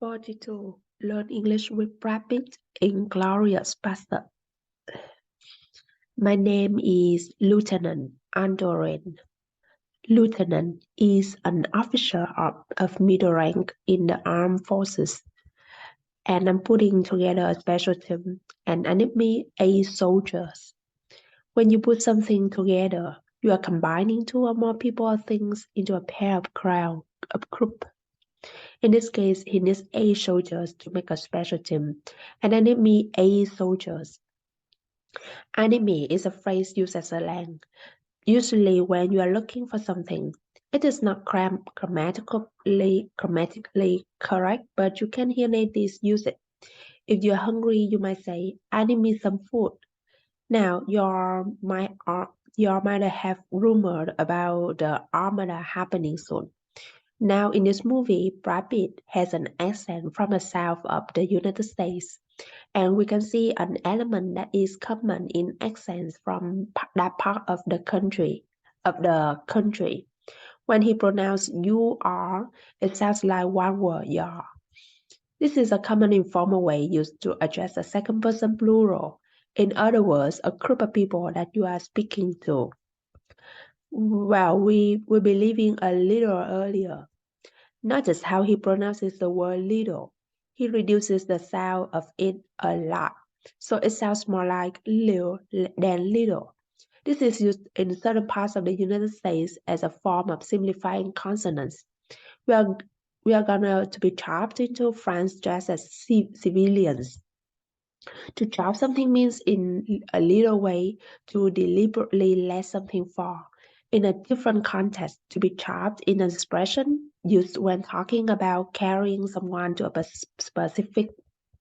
42. Learn English with Pitt, Inglourious Basterds. My name is Lieutenant Andoran. Lieutenant is an officer of middle rank in the armed forces, and I'm putting together a special team, and I need me 8 soldiers. When you put something together, you are combining two or more people or things into a pair of group. In this case, he needs 8 soldiers to make a special team, and I need me 8 soldiers. Enemy is a phrase used as a slang, usually when you are looking for something. It is not grammatically correct, but you can hear natives use it. If you're hungry, you might say, I need me some food. Now, you might have rumored about the armada happening soon. Now, in this movie, Brad Pitt has an accent from the south of the United States, and we can see an element that is common in accents from that part of the country. When he pronounced "you are," it sounds like one word "ya." This is a common informal way used to address a second person plural. In other words, a group of people that you are speaking to. Well, we will be leaving a little earlier. Notice how he pronounces the word little. He reduces the sound of it a lot, so it sounds more like little than little. This is used in certain parts of the United States as a form of simplifying consonants. We are, we are gonna to be chopped into France just as civilians. To chop something means in a little way to deliberately let something fall. In a different context, to be chopped in an expression used when talking about carrying someone to a specific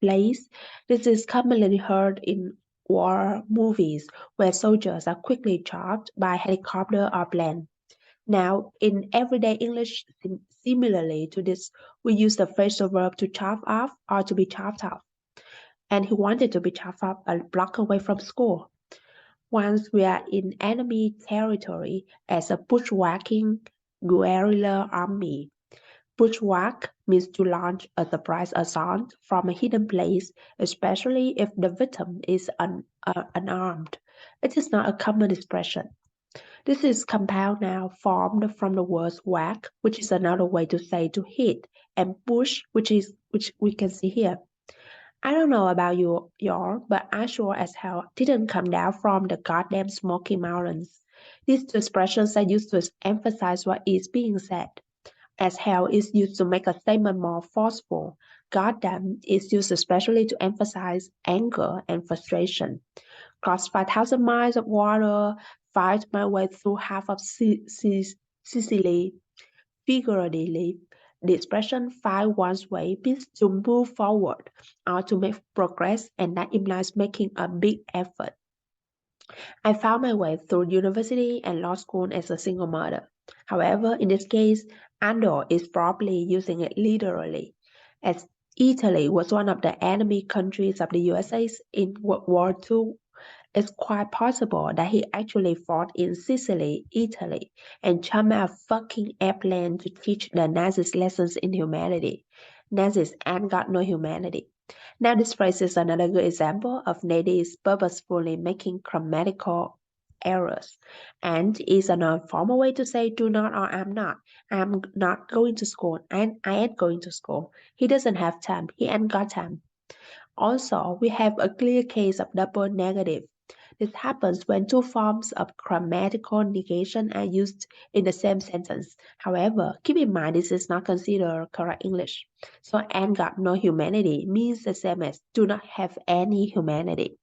place. This is commonly heard in war movies where soldiers are quickly chopped by helicopter or plane. Now, in everyday English, similarly to this, we use the phrasal verb to chop off or to be chopped off, and he wanted to be chopped up a block away from school. Once we are in enemy territory as a bushwhacking guerrilla army. Bushwhack means to launch a surprise assault from a hidden place, especially if the victim is unarmed. It is not a common expression. This is compound noun formed from the words whack, which is another way to say to hit, and push, which we can see here. I don't know about y'all, but I sure as hell didn't come down from the goddamn Smoky Mountains. These two expressions are used to emphasize what is being said. As hell is used to make a statement more forceful. Goddamn is used especially to emphasize anger and frustration. Cross 5,000 miles of water, fight my way through half of Sicily. Figuratively, the expression "find one's way" means to move forward or to make progress, and that implies making a big effort. I found my way through university and law school as a single mother. However, in this case, Andor is probably using it literally, as Italy was one of the enemy countries of the USA in World War II. It's quite possible that he actually fought in Sicily, Italy, and jumped a fucking airplane to teach the Nazis lessons in humanity. Nazis ain't got no humanity. Now, this phrase is another good example of natives purposefully making grammatical errors, and is an informal way to say do not or I'm not. I'm not going to school, and I ain't going to school. He doesn't have time. He ain't got time. Also, we have a clear case of double negative. This happens when two forms of grammatical negation are used in the same sentence. However, keep in mind this is not considered correct English. So, "ain't got no humanity" means the same as "do not have any humanity."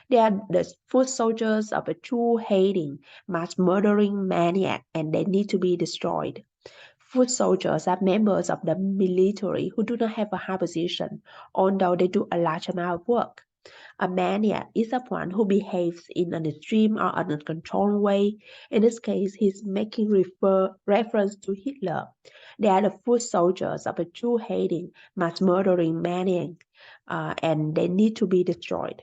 They are the foot soldiers of a Jew-hating, mass-murdering maniac, and they need to be destroyed. Foot soldiers are members of the military who do not have a high position, although they do a large amount of work. A maniac is someone who behaves in an extreme or uncontrolled way. In this case, he's making reference to Hitler. They are the foot soldiers of a Jew-hating, mass-murdering maniac, and they need to be destroyed.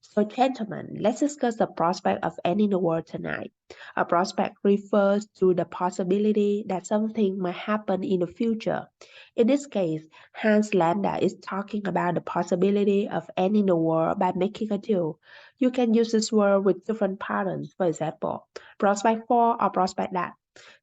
So, gentlemen, let's discuss the prospect of ending the world tonight. A prospect refers to the possibility that something might happen in the future. In this case, Hans Landa is talking about the possibility of ending the world by making a deal. You can use this word with different patterns, for example, prospect for or prospect that.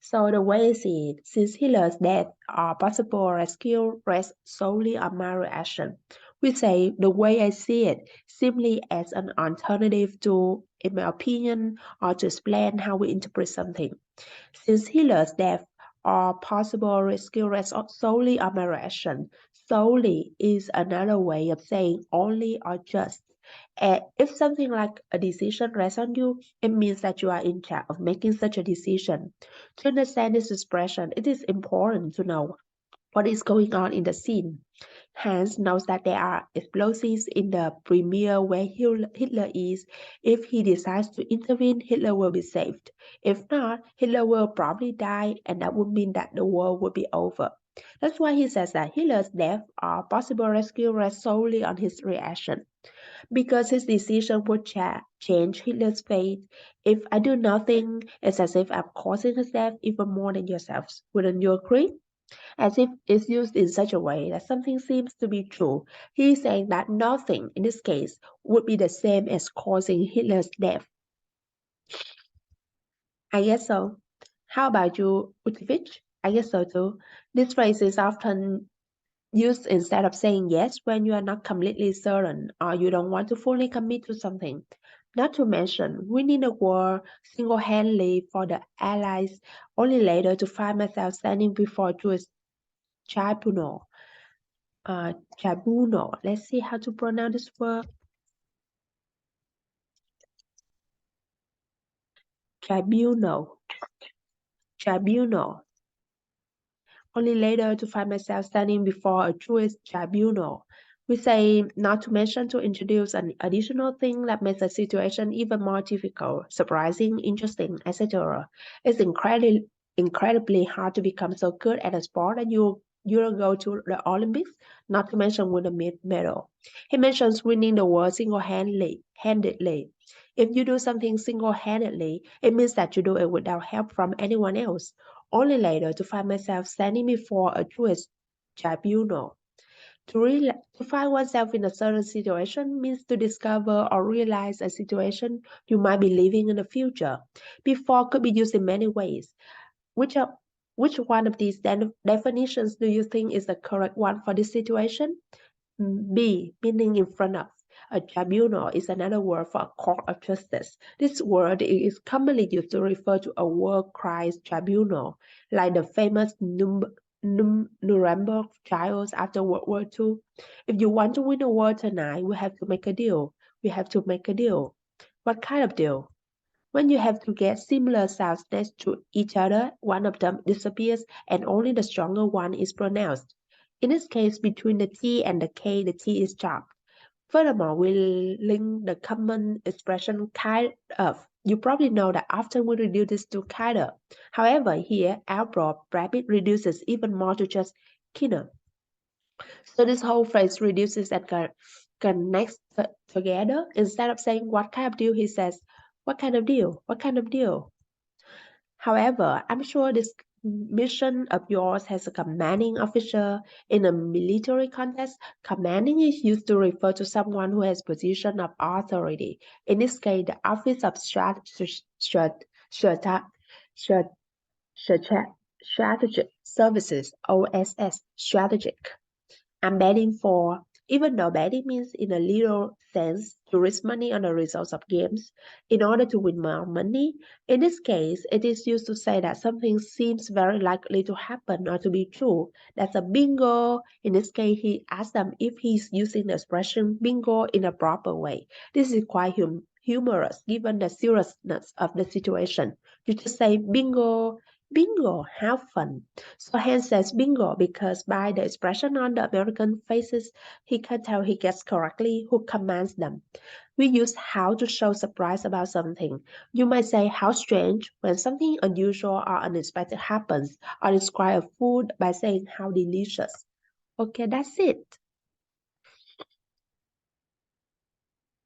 So the way I see it, since Hitler's death or possible rescue rests solely on my reaction. We say the way I see it simply as an alternative to, in my opinion, or to explain how we interpret something. Since Hitler's death or possible rescue rests solely on my reaction, solely is another way of saying only or just. And if something like a decision rests on you, it means that you are in charge of making such a decision. To understand this expression, it is important to know what is going on in the scene. Hans knows that there are explosives in the premier where Hitler is. If he decides to intervene, Hitler will be saved. If not, Hitler will probably die, and that would mean that the war would be over. That's why he says that Hitler's death or possible rescue rests solely on his reaction. Because his decision would change Hitler's fate. If I do nothing, it's as if I'm causing his death even more than yourselves. Wouldn't you agree? As if it's used in such a way that something seems to be true. He's saying that nothing, in this case, would be the same as causing Hitler's death. I guess so. How about you, Utivich? I guess so too. This phrase is often used instead of saying yes when you are not completely certain or you don't want to fully commit to something. Not to mention, winning the war single-handedly for the Allies, only later to find myself standing before a Jewish tribunal. Tribunal. Let's see how to pronounce this word. Tribunal. Tribunal. Only later to find myself standing before a Jewish tribunal. We say not to mention to introduce an additional thing that makes the situation even more difficult, surprising, interesting, etc. It's incredibly hard to become so good at a sport that you go to the Olympics, not to mention win a medal. He mentions winning the world handedly. If you do something single-handedly, it means that you do it without help from anyone else. Only later to find myself standing before a Jewish tribunal. To find oneself in a certain situation means to discover or realize a situation you might be living in the future. Before could be used in many ways. Which, are, which one of these definitions do you think is the correct one for this situation? B, meaning in front of. A tribunal is another word for a court of justice. This word is commonly used to refer to a war crimes tribunal, like the famous Nuremberg trials after World War II. If you want to win a war tonight, we have to make a deal. We have to make a deal. What kind of deal? When you have to get similar sounds next to each other, one of them disappears and only the stronger one is pronounced. In this case, between the T and the K, the T is chopped. Furthermore, we link the common expression kind of. You probably know that often we reduce this to kind of. However, here, Albert Rabbit reduces even more to just kinda. So this whole phrase reduces and connects together. Instead of saying what kind of deal, he says, what kind of deal? What kind of deal? However, I'm sure this mission of yours has a commanding officer. In a military context, commanding is used to refer to someone who has position of authority. In this case, the Office of Strat- Strategic Services, OSS, strategic. I'm betting for, even though betting means in a literal sense to risk money on the results of games in order to win more money. In this case, it is used to say that something seems very likely to happen or to be true. That's a bingo. In this case, he asked them if he's using the expression bingo in a proper way. This is quite humorous given the seriousness of the situation. You just say bingo, bingo, have fun. So Hans says bingo because by the expression on the American faces, he can tell he gets correctly who commands them. We use how to show surprise about something. You might say how strange when something unusual or unexpected happens, or describe a food by saying how delicious. Okay, that's it.